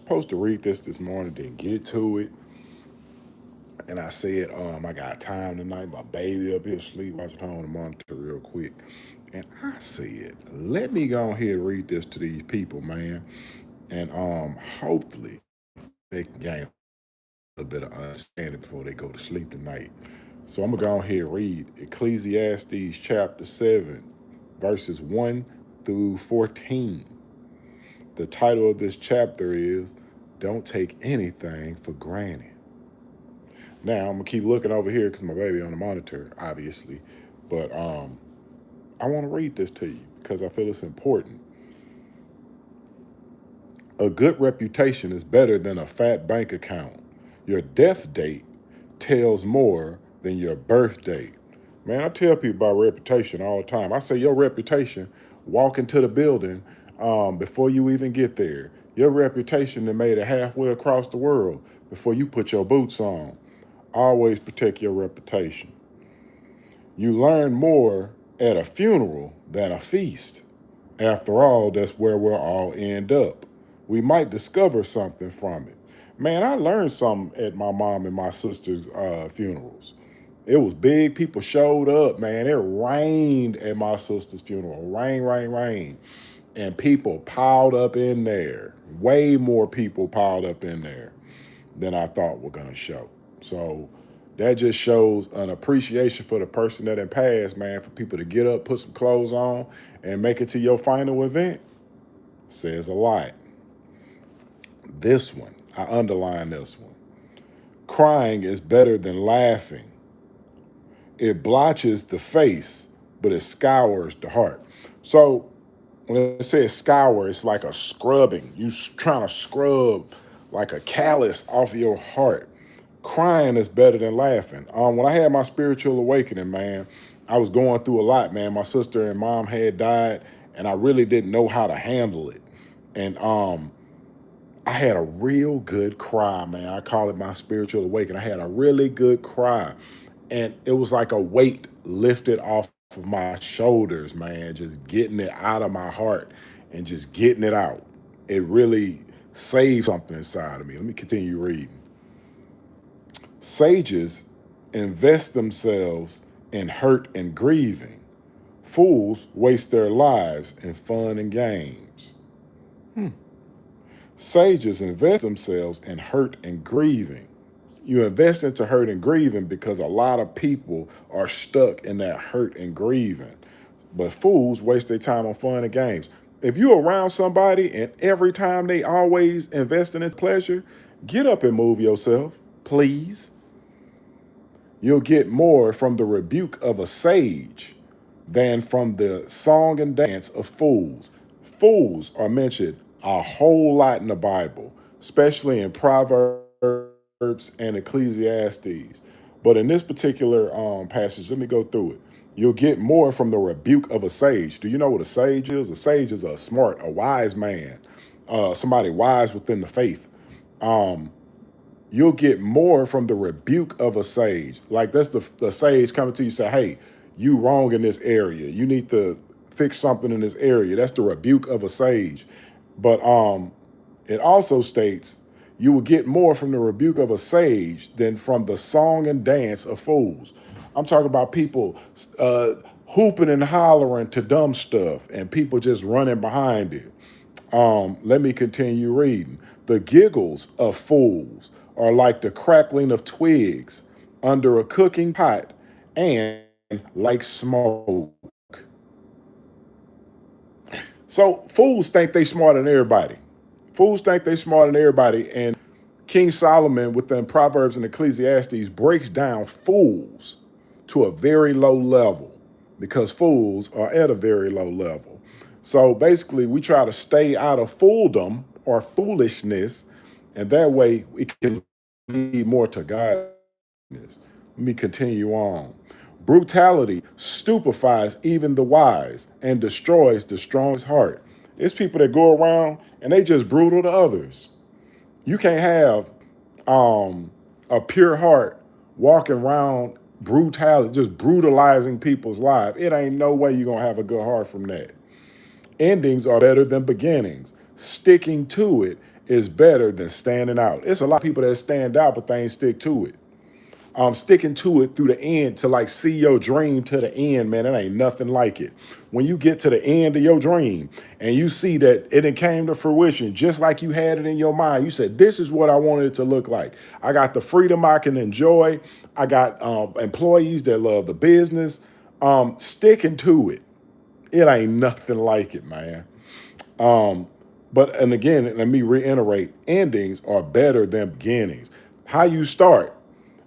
supposed to read this morning, didn't get to it. And I said, I got time tonight. My baby up here asleep. Watching home on the monitor real quick. And I said, let me go ahead and read this to these people, man. And hopefully they can gain a bit of understanding before they go to sleep tonight. So I'm gonna go ahead and read Ecclesiastes chapter 7, verses 1 through 14. The title of this chapter is Don't Take Anything for Granted. Now I'm gonna keep looking over here because my baby on the monitor, obviously. But I want to read this to you because I feel it's important. A good reputation is better than a fat bank account. Your death date tells more than your birth date. Man, I tell people about reputation all the time. I say your reputation, walk into the building before you even get there. Your reputation that made it halfway across the world before you put your boots on. Always protect your reputation. You learn more at a funeral than a feast. After all, that's where we'll all end up. We might discover something from it. Man, I learned something at my mom and my sister's funerals. It was big. People showed up, man. It rained at my sister's funeral. Rain, rain, rain. And people piled up in there. Way more people piled up in there than I thought were going to show. So that just shows an appreciation for the person that had passed, man, for people to get up, put some clothes on, and make it to your final event. Says a lot. This one, I underline this one. Crying is better than laughing. It blotches the face, but it scours the heart. So when it says scour, it's like a scrubbing. You trying to scrub like a callus off of your heart. Crying is better than laughing. When I had my spiritual awakening, man, I was going through a lot, man. My sister and mom had died, and I really didn't know how to handle it. And I had a real good cry, man. I call it my spiritual awakening. I had a really good cry. And it was like a weight lifted off of my shoulders, man, just getting it out of my heart and just getting it out. It really saved something inside of me. Let me continue reading. Sages invest themselves in hurt and grieving. Fools waste their lives in fun and games. Sages invest themselves in hurt and grieving. You invest into hurt and grieving because a lot of people are stuck in that hurt and grieving. But fools waste their time on fun and games. If you're around somebody and every time they always investing in pleasure, get up and move yourself, please. You'll get more from the rebuke of a sage than from the song and dance of fools. Fools are mentioned a whole lot in the Bible, especially in Proverbs and Ecclesiastes. But in this particular passage, let me go through it. You'll get more from the rebuke of a sage. Do you know what a sage is? A sage is a smart, a wise man, somebody wise within the faith. Um, you'll get more from the rebuke of a sage. Like that's the sage coming to you say, hey, you wrong in this area. You need to fix something in this area. That's the rebuke of a sage. But it also states you will get more from the rebuke of a sage than from the song and dance of fools. I'm talking about people hooping and hollering to dumb stuff and people just running behind it. Let me continue reading. The giggles of fools are like the crackling of twigs under a cooking pot and like smoke. So fools think they smarter than everybody. Fools think they smarter than everybody. And King Solomon within Proverbs and Ecclesiastes breaks down fools to a very low level because fools are at a very low level. So basically, we try to stay out of fooldom or foolishness, and that way we can lead more to godliness. Let me continue on. Brutality stupefies even the wise and destroys the strongest heart. It's people that go around and they just brutal to others. You can't have a pure heart walking around brutality, just brutalizing people's lives. It ain't no way you're gonna have a good heart from that. Endings are better than beginnings. Sticking to it is better than standing out. It's a lot of people that stand out, but they ain't stick to it. Sticking to it through the end to like see your dream to the end, man, it ain't nothing like it. When you get to the end of your dream and you see that it came to fruition just like you had it in your mind, you said, this is what I wanted it to look like. I got the freedom I can enjoy. I got employees that love the business. Sticking to it, it ain't nothing like it, man. But and again, let me reiterate, endings are better than beginnings. How you start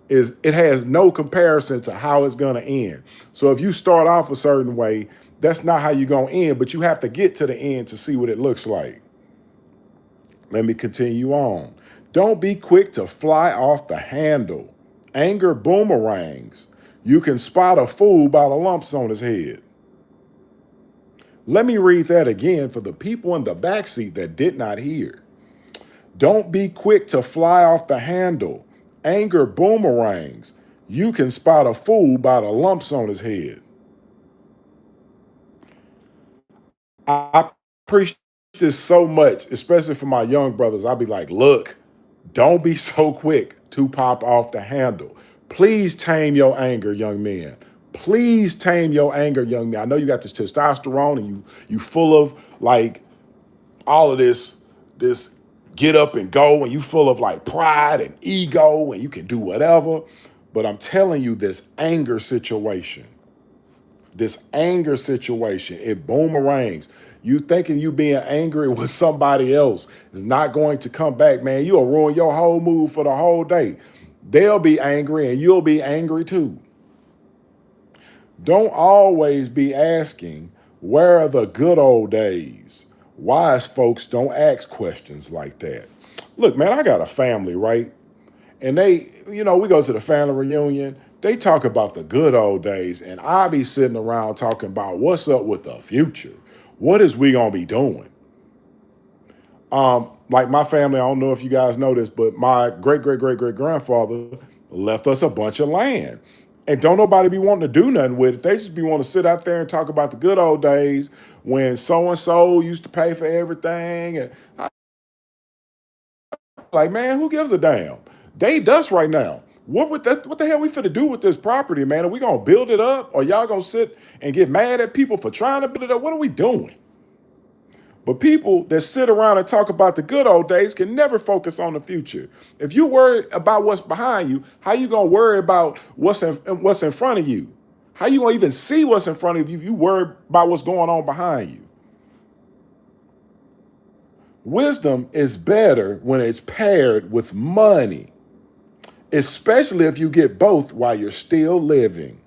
is it has no comparison to how it's going to end. So if you start off a certain way, that's not how you're going to end, but you have to get to the end to see what it looks like. Let me continue on. Don't be quick to fly off the handle. Anger boomerangs. You can spot a fool by the lumps on his head. Let me read that again for the people in the backseat that did not hear. Don't be quick to fly off the handle. Anger boomerangs. You can spot a fool by the lumps on his head. I preach this so much, especially for my young brothers. I'll be like, look, don't be so quick to pop off the handle. Please tame your anger, young men. Please tame your anger, young men. I know you got this testosterone and you full of like all of this get up and go, and you full of like pride and ego and you can do whatever. But I'm telling you, this anger situation, it boomerangs. You thinking you being angry with somebody else is not going to come back, man. You'll ruin your whole mood for the whole day. They'll be angry and you'll be angry too. Don't always be asking, where are the good old days? Wise folks don't ask questions like that. Look, man, I got a family, right? And we go to the family reunion. They talk about the good old days, and I be sitting around talking about what's up with the future. What is we gonna be doing? Like my family, I don't know if you guys know this, but my great great great great grandfather left us a bunch of land, and don't nobody be wanting to do nothing with it. They just be wanting to sit out there and talk about the good old days when so and so used to pay for everything, and like, man, who gives a damn? They dust right now. What the hell we finna do with this property, man? Are we gonna build it up? Or y'all gonna sit and get mad at people for trying to build it up? What are we doing? But people that sit around and talk about the good old days can never focus on the future. If you worry about what's behind you, how you gonna worry about what's in front of you? How you gonna even see what's in front of you if you worry about what's going on behind you? Wisdom is better when it's paired with money, especially if you get both while you're still living.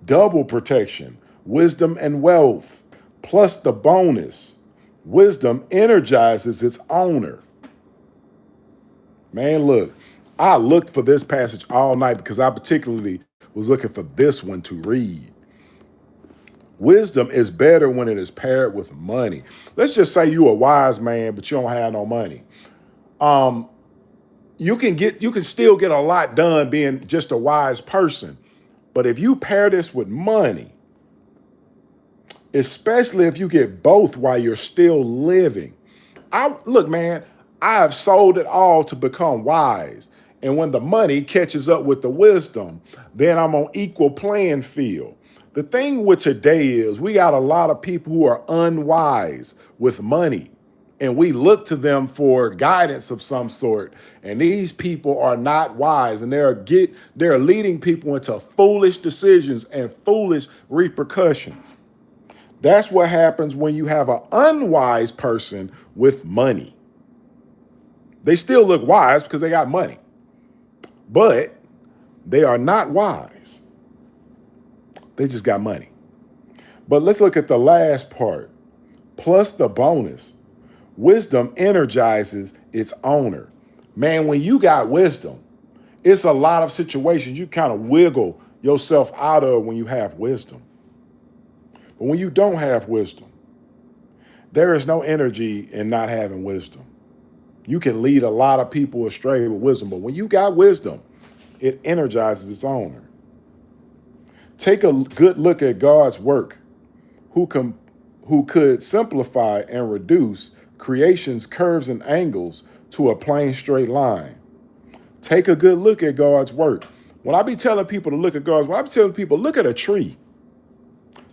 Double protection, wisdom and wealth, plus the bonus. Wisdom energizes its owner. Man, look, I looked for this passage all night because I particularly was looking for this one to read. Wisdom is better when it is paired with money. Let's just say you a wise man, but you don't have no money. You can still get a lot done being just a wise person. But if you pair this with money, especially if you get both while you're still living. Look, man, I have sold it all to become wise. And when the money catches up with the wisdom, then I'm on equal playing field. The thing with today is we got a lot of people who are unwise with money, and we look to them for guidance of some sort. And these people are not wise, and they're leading people into foolish decisions and foolish repercussions. That's what happens when you have an unwise person with money. They still look wise because they got money, but they are not wise. They just got money. But let's look at the last part. Plus the bonus. Wisdom energizes its owner. Man, when you got wisdom, it's a lot of situations you kind of wiggle yourself out of when you have wisdom. But when you don't have wisdom, there is no energy in not having wisdom. You can lead a lot of people astray with wisdom, but when you got wisdom, it energizes its owner. Take a good look at God's work, who could simplify and reduce creation's curves and angles to a plain straight line. Take a good look at God's work. When I be telling people to look at God's work, I be telling people, look at a tree.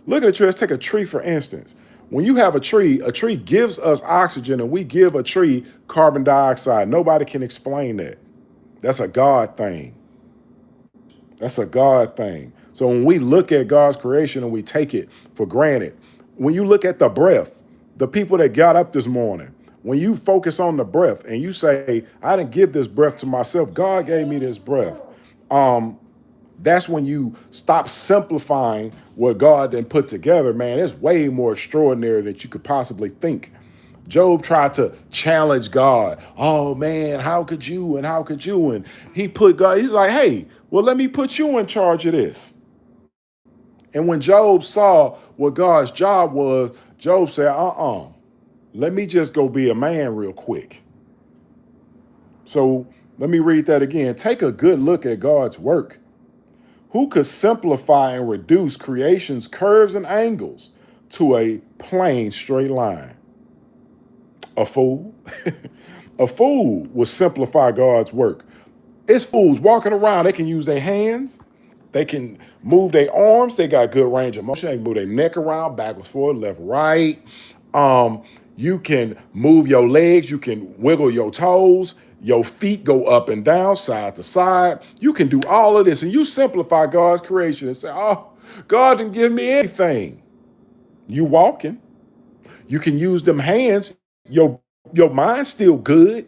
Look at a tree. Let's take a tree, for instance. When you have a tree gives us oxygen and we give a tree carbon dioxide. Nobody can explain that. That's a God thing. That's a God thing. So when we look at God's creation and we take it for granted, when you look at the breath, the people that got up this morning, when you focus on the breath and you say, I didn't give this breath to myself, God gave me this breath. That's when you stop simplifying what God then put together, man. It's way more extraordinary than you could possibly think. Job tried to challenge God. Oh man, how could you? And how could you? And he put God, he's like, hey, well, let me put you in charge of this. And when Job saw what God's job was, Job said, let me just go be a man real quick. So let me read that again. Take a good look at God's work. Who could simplify and reduce creation's curves and angles to a plain straight line? A fool. A fool will simplify God's work. It's fools walking around. They can use their hands. They can move their arms. They got good range of motion. They can move their neck around, backwards, forward, left, right. You can move your legs. You can wiggle your toes. Your feet go up and down, side to side. You can do all of this. And you simplify God's creation and say, oh, God didn't give me anything. You walking. You can use them hands. Your mind's still good.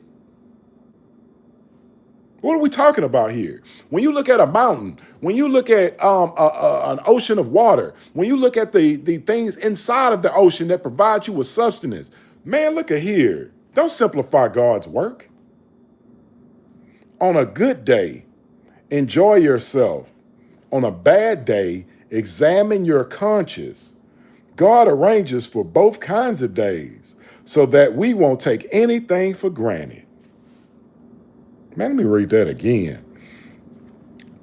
What are we talking about here? When you look at a mountain, when you look at an ocean of water, when you look at the things inside of the ocean that provide you with sustenance, man, look at here. Don't simplify God's work. On a good day, enjoy yourself. On a bad day, examine your conscience. God arranges for both kinds of days so that we won't take anything for granted. Man, let me read that again.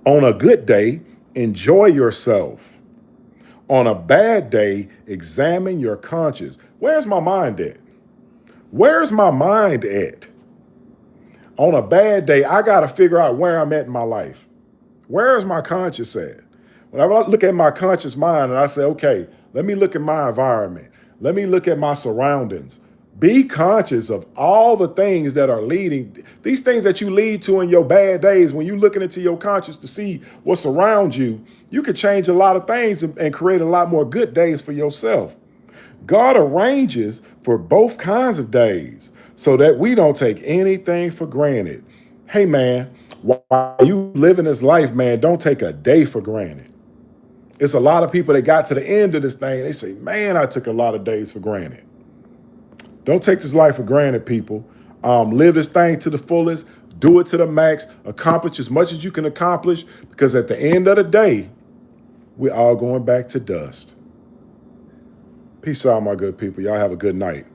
On a good day, enjoy yourself. On a bad day, examine your conscience. Where's my mind at? Where's my mind at? On a bad day, I got to figure out where I'm at in my life. Where is my conscience at? When I look at my conscious mind and I say, okay, let me look at my environment. Let me look at my surroundings. Be conscious of all the things that are leading, these things that you lead to in your bad days. When you're looking into your conscience to see what's around you, you could change a lot of things and create a lot more good days for yourself. God arranges for both kinds of days so that we don't take anything for granted. Hey, man, while you living this life, man, don't take a day for granted. It's a lot of people that got to the end of this thing. They say, man, I took a lot of days for granted. Don't take this life for granted, people. Live this thing to the fullest. Do it to the max. Accomplish as much as you can accomplish, because at the end of the day, we're all going back to dust. Peace out, my good people. Y'all have a good night.